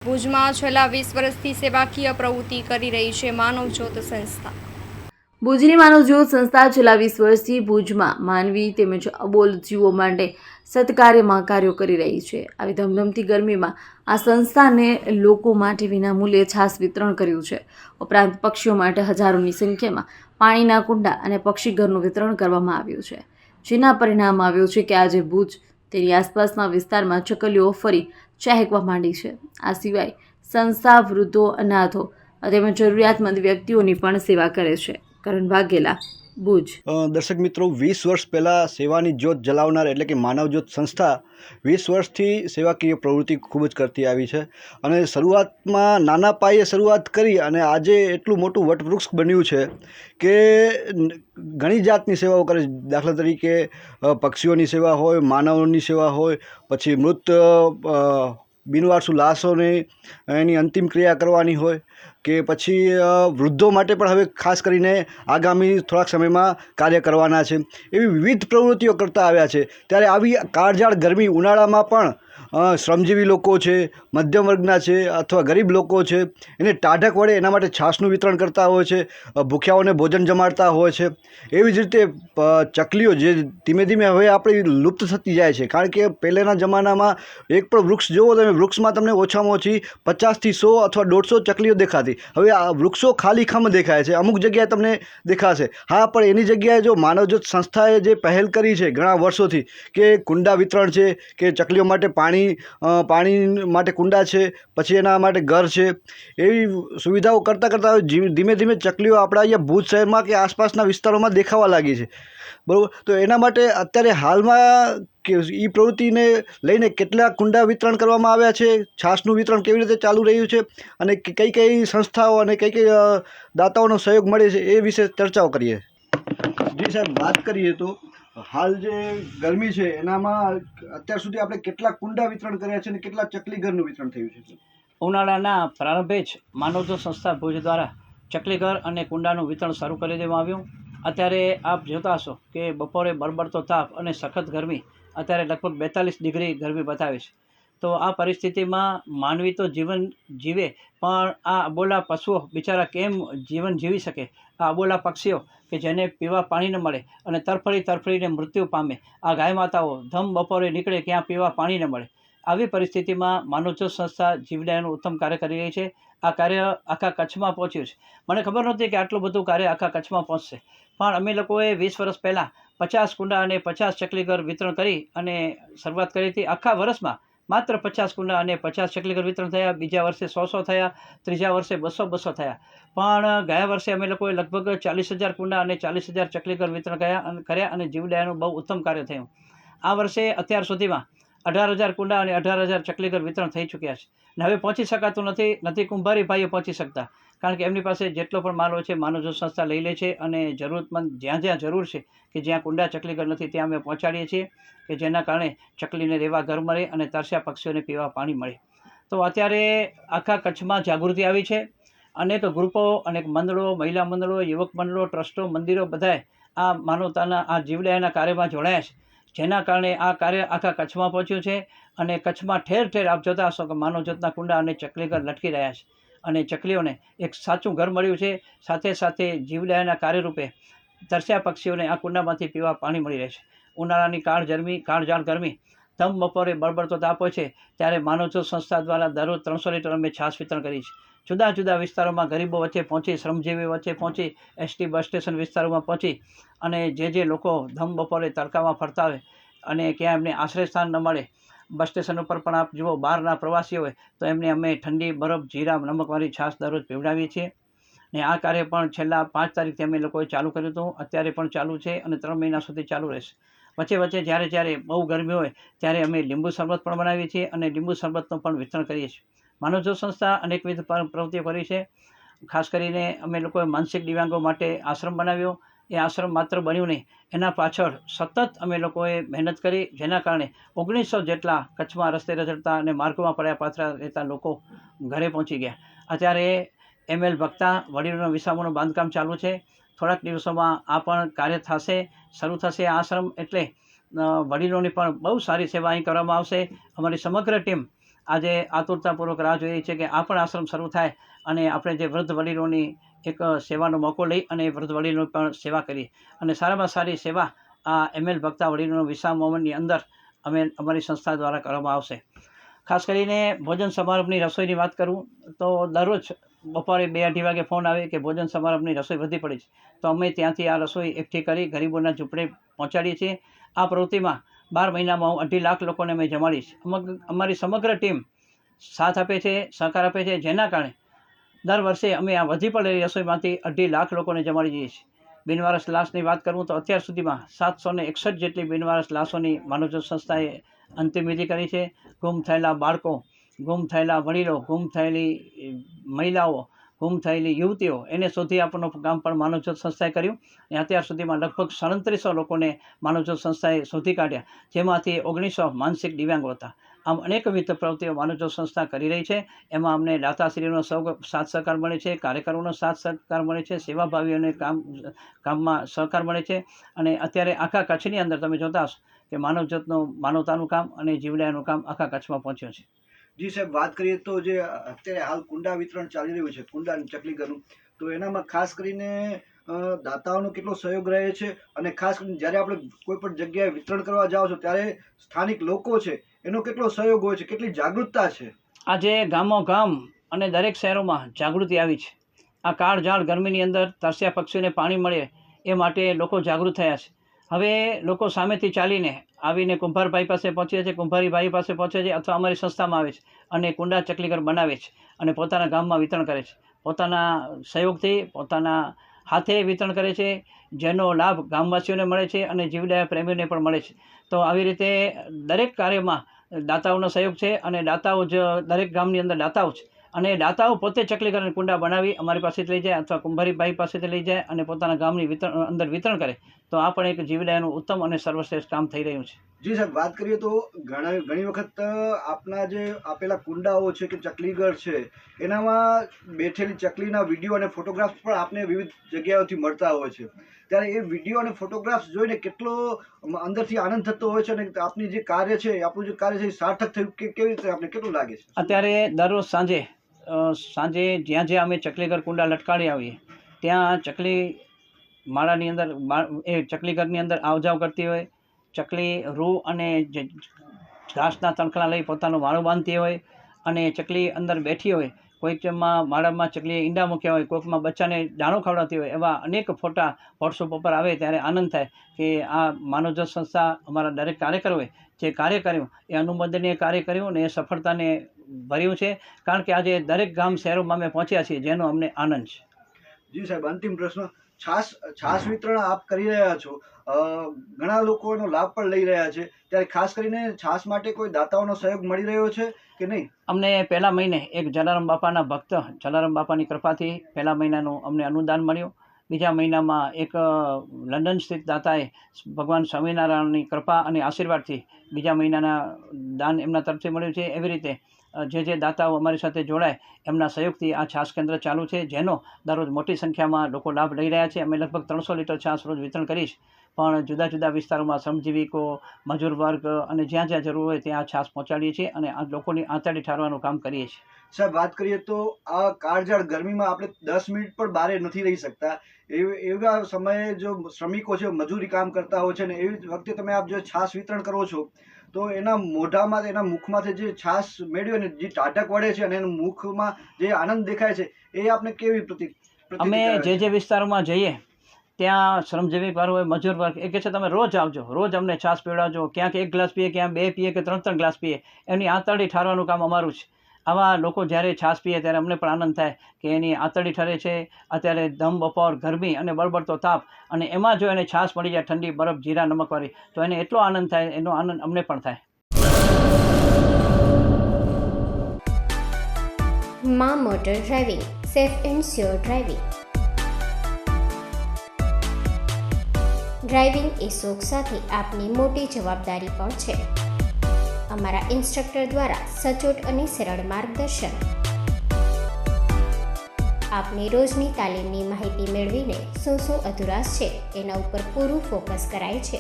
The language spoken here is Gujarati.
ભુજમાં છેલ્લા 20 વર્ષથી સેવાકીય પ્રવૃત્તિ કરી રહી છે માનવજ્યોત સંસ્થા। ભુજની માનવજ્યોત સંસ્થા છેલ્લા 20 વર્ષથી ભુજમાં માનવી તેમજ અબોલ જીવો માટે સત્કાર્યમાં કાર્યો કરી રહી છે। આવી ધમધમતી ગરમીમાં આ સંસ્થાને લોકો માટે વિનામૂલ્યે છાશ વિતરણ કર્યું છે। ઉપરાંત પક્ષીઓ માટે હજારોની સંખ્યામાં પાણીના કુંડા અને પક્ષીઘરનું વિતરણ કરવામાં આવ્યું છે, જેના પરિણામ આવ્યું છે કે આજે ભુજ તેની આસપાસના વિસ્તારમાં ચકલીઓ ફરી ચહેકવા માંડી છે। આ સિવાય સંસ્થા વૃદ્ધો, અનાથો તેમજ જરૂરિયાતમંદ વ્યક્તિઓની પણ સેવા કરે છે। કરણ વાઘેલા, ભુજ। દર્શક મિત્રો, 20 વર્ષ પહેલાં સેવાની જ્યોત જલાવનાર એટલે કે માનવજ્યોત સંસ્થા 20 વર્ષથી સેવાકીય પ્રવૃત્તિ ખૂબ જ કરતી આવી છે અને શરૂઆતમાં નાના પાયે શરૂઆત કરી અને આજે એટલું મોટું વટવૃક્ષ બન્યું છે કે ઘણી જાતની સેવાઓ કરે છે। દાખલા તરીકે પક્ષીઓની સેવા હોય, માનવોની સેવા હોય, પછી મૃત બિનવારસુ લાશોને એની અંતિમ ક્રિયા કરવાની હોય કે પછી વૃદ્ધો માટે પણ હવે ખાસ કરીને આગામી થોડાક સમયમાં કાર્ય કરવાના છે। એવી વિવિધ પ્રવૃત્તિઓ કરતા આવ્યા છે। ત્યારે આવી કાળઝાળ ગરમી ઉનાળામાં પણ શ્રમજીવી લોકો છે, મધ્યમ વર્ગના છે અથવા ગરીબ લોકો છે, એને ટાઢક વડે એના માટે છાશનું વિતરણ કરતા હોય છે, ભૂખ્યાઓને ભોજન જમાડતા હોય છે। એવી જ રીતે ચકલીઓ જે ધીમે ધીમે હવે આપણી લુપ્ત થતી જાય છે, કારણ કે પહેલાંના જમાનામાં એક પણ વૃક્ષ જુઓ તમે, વૃક્ષમાં તમને ઓછામાં ઓછી 50થી 100 અથવા 150 ચકલીઓ દેખાતી। હવે આ વૃક્ષો ખાલીખમ દેખાય છે, અમુક જગ્યાએ તમને દેખાશે। હા, પણ એની જગ્યાએ જો માનવજ્યોત સંસ્થાએ જે પહેલ કરી છે ઘણા વર્ષોથી કે કુંડા વિતરણ છે, કે ચકલીઓ માટે પાણી માટે કુંડા છે, પછી એના માટે ઘર છે, એવી સુવિધાઓ કરતાં ધીમે ધીમે ચકલીઓ આપણા અહીંયા ભુજ શહેરમાં કે આસપાસના વિસ્તારોમાં દેખાવા લાગી છે, બરાબર। તો એના માટે અત્યારે હાલમાં કે એ પ્રવૃત્તિને લઈને કેટલા કુંડા વિતરણ કરવામાં આવ્યા છે, છાશનું વિતરણ કેવી રીતે ચાલુ રહ્યું છે અને કઈ કઈ સંસ્થાઓ અને કઈ દાતાઓનો સહયોગ મળે છે એ વિશે ચર્ચાઓ કરીએ। જી સાહેબ, વાત કરીએ તો હાલ જે ગરમી છે એનામાં અત્યાર સુધી આપણે કેટલા કુંડા વિતરણ કર્યા છે અને કેટલા ચકલીઘરનું વિતરણ થયું છે? ઉનાળાના પ્રારંભે જ માનવજ્યોત સંસ્થા ભુજ દ્વારા ચકલીઘર અને કુંડાનું વિતરણ શરૂ કરી દેવામાં આવ્યું। અત્યારે આપ જોતા હશો કે બપોરે બળબડતો તાપ અને સખત ગરમી અત્યારે લગભગ 42 ડિગ્રી ગરમી બતાવે છે। તો આ પરિસ્થિતિમાં માનવી તો જીવન જીવે, પણ આ અબોલા પશુઓ બિચારા કેમ જીવન જીવી શકે? આ અબોલા પક્ષીઓ કે જેને પીવા પાણી ન મળે અને તરફડીને મૃત્યુ પામે, આ ગાય માતાઓ ધમ બપોરે નીકળે ક્યાં પીવા પાણી ન મળે, આવી પરિસ્થિતિમાં માનવજ્યોત સંસ્થા જીવદયાનું ઉત્તમ કાર્ય કરી રહી છે। આ કાર્ય આખા કચ્છમાં પહોંચ્યું છે। મને ખબર નહોતી કે આટલું બધું કાર્ય આખા કચ્છમાં પહોંચશે, પણ અમે લોકોએ 20 વર્ષ પહેલાં 50 કુંડા અને 50 ચકલીઘર વિતરણ કરી અને શરૂઆત કરી હતી। આખા વર્ષમાં માત્ર 50 કુંડા અને 50 ચકલીઘર વિતરણ થયા, બીજા વર્ષે 100 થયા, ત્રીજા વર્ષે 200 થયા, પણ ગયા વર્ષે અમે લોકોએ લગભગ 40,000 કુંડા અને 40,000 ચકલીઘર વિતરણ કર્યા અને જીવદયાનું બહુ ઉત્તમ કાર્ય થયું। આ વર્ષે અત્યાર સુધીમાં 18,000 કુંડા અને 18,000 ચકલીઘર વિતરણ થઈ ચૂક્યા છે અને હવે પહોંચી શકાતું નથી કુંભારી ભાઈઓ પહોંચી શકતા, કારણ કે એમની પાસે જેટલો પણ માલ હોય છે માનવજ્યોત સંસ્થા લઈ લે છે અને જરૂરતમંદ જ્યાં જ્યાં જરૂર છે કે જ્યાં કુંડા ચકલીઘર નથી ત્યાં અમે પહોંચાડીએ છીએ કે જેના કારણે ચકલીને રહેવા ઘર મળે અને તરસ્યા પક્ષીઓને પીવા પાણી મળે। તો અત્યારે આખા કચ્છમાં જાગૃતિ આવી છે। અનેક ગ્રુપો, અનેક મંડળો, મહિલા મંડળો, યુવક મંડળો, ટ્રસ્ટો, મંદિરો બધાએ આ માનવતાના આ જીવદયાના કાર્યમાં જોડાયા છે, જેના કારણે આ કાર્ય આખા કચ્છમાં પહોંચ્યું છે અને કચ્છમાં ઠેર ઠેર આપ જોતા હશો કે માનવજ્યોતના કુંડા અને ચકલીઘર લટકી રહ્યા છે અને ચકલીઓને એક સાચું ઘર મળ્યું છે। સાથે સાથે જીવદયાના કાર્યરૂપે તરસ્યા પક્ષીઓને આ કુંડામાંથી પીવા પાણી મળી રહે છે। ઉનાળાની કાળઝાળ ગરમી ધમ બપોરે બળબડતો તાપ હોય છે ત્યારે માનવજ્યોત સંસ્થા દ્વારા દરરોજ 300 લીટર અમે છાશ વિતરણ કરી છે। જુદા જુદા વિસ્તારોમાં ગરીબો વચ્ચે પહોંચી, શ્રમજીવી વચ્ચે પહોંચી, એસટી બસ સ્ટેશન વિસ્તારોમાં પહોંચી અને જે લોકો ધમ બપોરે તડકામાં ફરતા હોય અને ક્યાં એમને આશ્રય સ્થાન ન મળે, બસ સ્ટેશન ઉપર પણ આપ જુઓ બહારના પ્રવાસીઓ હોય તો એમને અમે ઠંડી બરફ, જીરા, નમકવાળી છાશ દરરોજ પીવડાવીએ છીએ ને આ કાર્ય પણ છેલ્લા 5 તારીખથી અમે લોકોએ ચાલુ કર્યું હતું, અત્યારે પણ ચાલુ છે અને 3 મહિના સુધી ચાલુ રહેશે। વચ્ચે જ્યારે બહુ ગરમી હોય ત્યારે અમે લીંબુ શરબત પણ બનાવીએ છીએ અને લીંબુ શરબતનું પણ વિતરણ કરીએ છીએ। માનવજ્યોત સંસ્થા અનેકવિધ પ્રવૃત્તિઓ કરી છે। ખાસ કરીને અમે લોકોએ માનસિક દિવ્યાંગો માટે આશ્રમ બનાવ્યો। એ આશ્રમ માત્ર બન્યું નહીં, એના પાછળ સતત અમે લોકોએ મહેનત કરી, જેના કારણે 1900 જેટલા કચ્છમાં રસ્તે રઝળતા અને માર્ગોમાં પડ્યા પાથરા રહેતા લોકો ઘરે પહોંચી ગયા। અત્યારે ML ભક્તા વડીલોના વિસામોનું બાંધકામ ચાલુ છે। થોડાક દિવસોમાં આ પણ કાર્ય થશે, શરૂ થશે આ આશ્રમ, એટલે વડીલોની પણ બહુ સારી સેવા અહીં કરવામાં આવશે। અમારી સમગ્ર ટીમ આજે આતુરતાપૂર્વક રાહ જોઈ રહી છે કે આ પણ આશ્રમ શરૂ થાય અને આપણે જે વૃદ્ધ વડીલોની એક સેવાનો મોકો લઈ અને વૃદ્ધ વડીલોની પણ સેવા કરીએ. અને સારામાં સારી સેવા આ ML ભક્તા વડીલોનો વિસામ મોમેન્ટની અંદર અમારી સંસ્થા દ્વારા કરવામાં આવશે. ખાસ કરીને ભોજન સમારંભની રસોઈની વાત કરું તો દરરોજ બપોરે 2-2:30 વાગે ફોન આવે કે ભોજન સમારંભની રસોઈ વધી પડી છે, તો અમે ત્યાંથી આ રસોઈ એકઠી કરી ગરીબોના ઝૂંપડે પહોંચાડીએ છીએ. આ પ્રવૃત્તિમાં 12 મહિનામાં 2.5 લાખ લોકોને અમે જમાડી છે. અમારી સમગ્ર ટીમ સાથ આપે છે, સહકાર આપે છે, જેના કારણે દર વર્ષે અમે આ વધી પડેલી રસોઈમાંથી 2.5 લાખ લોકોને જમાડી દઈએ છીએ. બિનવારસ લાશની વાત કરું તો અત્યાર સુધીમાં 761 જેટલી બિનવારસ લાશોની માનવજ્યોત સંસ્થાએ અંતિમ વિધિ કરી છે. ગુમ થયેલા બાળકો, ગુમ થયેલા વડીલો, ગુમ થયેલી મહિલાઓ, ગુમ થયેલી યુવતીઓ એને શોધી આપવાનું કામ પણ માનવજ્યોત સંસ્થાએ કર્યું. અને અત્યાર સુધીમાં લગભગ 3700 લોકોને માનવજ્યોત સંસ્થાએ શોધી કાઢ્યા, જેમાંથી 1900 માનસિક દિવ્યાંગો હતા. આમ અનેકવિધ પ્રવૃત્તિઓ માનવજ્યોત સંસ્થા કરી રહી છે. એમાં અમને દાતાશ્રીનો સાથ સહકાર મળે છે, કાર્યકરોનો સાથ સહકાર મળે છે, સેવાભાવીઓને કામમાં સહકાર મળે છે. અને અત્યારે આખા કચ્છની અંદર તમે જોતા હશો કે માનવતાનું કામ અને જીવદયાનું કામ આખા કચ્છમાં પહોંચ્યું છે. જી સાહેબ, વાત કરીએ તો જે અત્યારે હાલ કુંડા વિતરણ ચાલી રહ્યું છે, કુંડા અને ચકલીઘરનું, તો એનામાં ખાસ કરીને દાતાઓનો કેટલો સહયોગ રહે છે? અને ખાસ કરીને જ્યારે આપણે કોઈ પણ જગ્યાએ વિતરણ કરવા જાઓ છો ત્યારે સ્થાનિક લોકો છે એનો કેટલો સહયોગ હોય છે, કેટલી જાગૃતતા છે? આજે ગામોગામ અને દરેક શહેરોમાં જાગૃતિ આવી છે. આ કાળઝાળ ગરમીની અંદર તરસ્યા પક્ષીઓને પાણી મળે એ માટે લોકો જાગૃત થયા છે. હવે લોકો સામેથી ચાલીને આવીને કુંભારભાઈ પાસે પહોંચે છે, કુંભારીભાઈ પાસે પહોંચે છે, અથવા અમારી સંસ્થામાં આવે છે અને કુંડા ચકલીઘર બનાવે છે અને પોતાના ગામમાં વિતરણ કરે છે. પોતાના સહયોગથી, પોતાના હાથે વિતરણ કરે છે, જેનો લાભ ગામવાસીઓને મળે છે અને જીવદયા પ્રેમીઓને પણ મળે છે. તો આવી રીતે દરેક કાર્યમાં દાતાઓનો સહયોગ છે અને દાતાઓ જ દરેક ગામની અંદર દાતાઓ છે. અને દાતાઓ પોતે ચકલીઘર અને કુંડા બનાવી અમારી પાસેથી લઈ જાય અથવા કુંભારીભાઈ પાસેથી લઈ જાય અને પોતાના ગામની અંદર વિતરણ કરે, તો આ પણ એક જીવદયાનું ઉત્તમ અને સર્વશ્રેષ્ઠ કામ થઈ રહ્યું છે. જી સાહેબ, વાત કરીએ તો ઘણી વખત આપના જે આપેલા કુંડાઓ છે કે ચકલીઘર છે એનામાં બેઠેલી ચકલીના વિડીયો અને ફોટોગ્રાફ્સ પણ આપને વિવિધ જગ્યાઓથી મળતા હોય છે. ત્યારે એ વિડીયો અને ફોટોગ્રાફ્સ જોઈને કેટલો અંદરથી આનંદ થતો હોય છે અને આપની જે કાર્ય છે, આપણું જે કાર્ય છે એ સાર્થક થયું કે કેવી રીતે આપને કેટલું લાગે છે? અત્યારે દરરોજ સાંજે જ્યાં જ્યાં અમે ચકલીઘર કુંડા લટકાડી આવીએ ત્યાં ચકલી માળાની અંદર એ ચકલીઘરની અંદર આવજાવ કરતી હોય, ચકલી રૂ અને ઘાસના તણખલા લઈ પોતાનું માળું બાંધતી હોય અને ચકલી અંદર બેઠી હોય. કોઈકમાં માળામાં ચકલીએ ઈંડા મૂક્યા હોય, કોઈકમાં બચ્ચાને દાણો ખવડાવતી હોય. એવા અનેક ફોટા વોટ્સઅપ ઉપર આવે ત્યારે આનંદ થાય કે આ માનવજ્યોત સંસ્થા અમારા દરેક કાર્યકરોએ જે કાર્ય કર્યું એ અનુમોદનીય કાર્ય કર્યું અને એ સફળતાને ભર્યું છે. કારણ કે આજે દરેક ગામ શહેરોમાં અમે પહોંચ્યા છીએ, જેનો અમને આનંદ છે. જી સાહેબ, અંતિમ પ્રશ્ન, છાસ વિતરણ આપ કરી રહ્યા છો, ઘણા લોકો એનો લાભ પણ લઈ રહ્યા છે, ત્યારે ખાસ કરીને છાસ માટે કોઈ દાતાઓનો સહયોગ મળી રહ્યો છે કે નહીં? અમને પહેલા મહિને એક જલારામ બાપાના ભક્ત જલારામ બાપાની કૃપાથી પહેલા મહિનાનું અમને અનુદાન મળ્યું. બીજા મહિનામાં એક લંડન સ્થિત દાતાએ ભગવાન સ્વામિનારાયણની કૃપા અને આશીર્વાદથી બીજા મહિનાના દાન એમના તરફથી મળ્યું છે. એવી રીતે જે દાતાઓ અમારી સાથે જોડાય એમના સહયોગથી આ છાસ કેન્દ્ર ચાલુ છે, જેનો દરરોજ મોટી સંખ્યામાં લોકો લાભ લઈ રહ્યા છે. અમે લગભગ 300 લીટર છાસ રોજ વિતરણ કરીશ, પણ જુદા જુદા વિસ્તારોમાં શ્રમજીવીકો, મજૂર વર્ગ અને જ્યાં જ્યાં જરૂર હોય ત્યાં છાસ પહોંચાડીએ છીએ અને આ લોકોની આંતરડી ઠારવાનું કામ કરીએ છીએ. સાહેબ, વાત કરીએ તો આ કાળઝાળ ગરમીમાં આપણે 10 મિનિટ પણ બહાર નથી રહી શકતા. એવા સમયે જો શ્રમિકો છે, મજૂરી કામ કરતા હોય છે ને એવી વખતે તમે આપ જો છાસ વિતરણ કરો છો તો એના મોઢામાં, એના મુખમાંથી જે છાસ મેળવી અને જે ટાઢક વળે છે અને એના મુખમાં જે આનંદ દેખાય છે એ આપણે કેવી અમે જે વિસ્તારોમાં જઈએ ત્યાં શ્રમજીવી વર્ગ હોય, મજૂર વર્ગ એ કહે છે તમે રોજ આવજો, રોજ અમને છાસ પીવડાવજો. ક્યાંક 1 ગ્લાસ પીએ, ક્યાંક 2 પીએ કે 3 ગ્લાસ પીએ, એમની આંતરડી ઠારવાનું કામ અમારું છે. આવા લોકો જ્યારે છાસ પીએ ત્યારે અમને પણ આનંદ થાય કે એની આંતરડી ઠરે છે. અત્યારે ધમ બપોર ગરમી અને બળબડતો તાપ, અને એમાં જો એને છાસ મળી જાય ઠંડી બરફ જીરા નમકવાળી, તો એને એટલો આનંદ થાય, એનો આનંદ અમને પણ થાય. માં motor driving, safe and sure driving. Driving એ શોખ સાથે આપની મોટી જવાબદારી પણ છે. અમારા ઇન્સ્ટ્રક્ટર દ્વારા સચોટ અને સરળ માર્ગદર્શન. આપની રોજની તાલીમની માહિતી મેળવીને શું અધુરાશ છે એના ઉપર પૂરું ફોકસ કરાય છે.